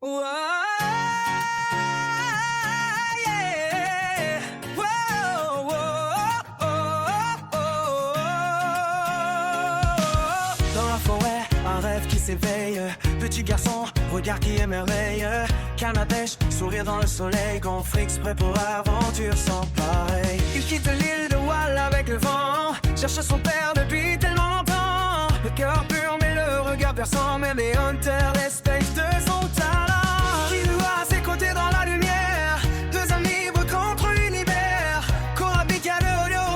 Whoa, yeah. Whoa, whoa, oh, oh, oh. Dans la forêt, un rêve qui s'éveille. Petit garçon, regard qui émerveille. Canne à pêche, sourire dans le soleil. Gonfle exprès pour aventure sans pareil. Il quitte l'île de Wall avec le vent. Cherche son père depuis tellement longtemps. Le cœur pur mais le regard perçant. Même les hunters respectent son talent. Qui le voit à ses côtés dans la lumière. Deux amis libres contre l'univers. Corabic à le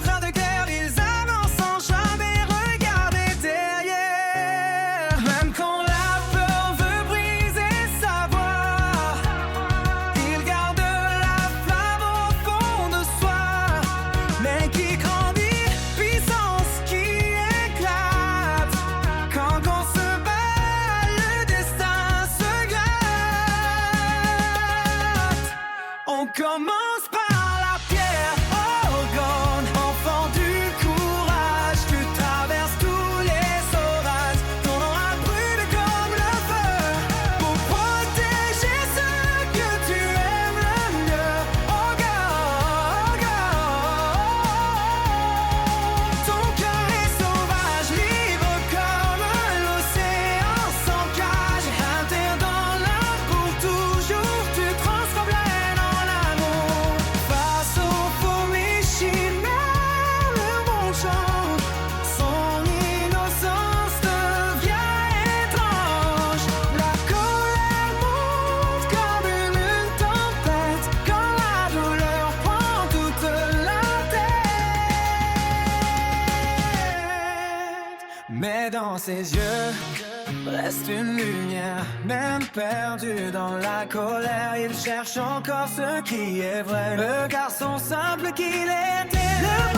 train de guerre. Ils avancent sans jamais regarder derrière. Même quand la peur veut briser sa voix, ils gardent la flamme au fond de soi. Mais qui grandit, puissance qui éclate. Quand on se bat, le destin se glace. On commence par la pierre, Orgone, enfant du courage. Tu traverses tous les orages, ton aura brûle comme le feu. Pour protéger ceux que tu aimes le mieux, Orgone. Ton cœur est sauvage, libre comme l'océan sans cage. Inter dans l'âme pour toujours, tu transformes la haine en amour. Face aux fourmis chimères, le monde change. Son innocence devient étrange. La colère monte comme une tempête quand la douleur prend toute la tête. Mais dans ses yeux reste une lumière. Même perdu dans la colère, il cherche encore ce qui est vrai. Le garçon simple qu'il était, le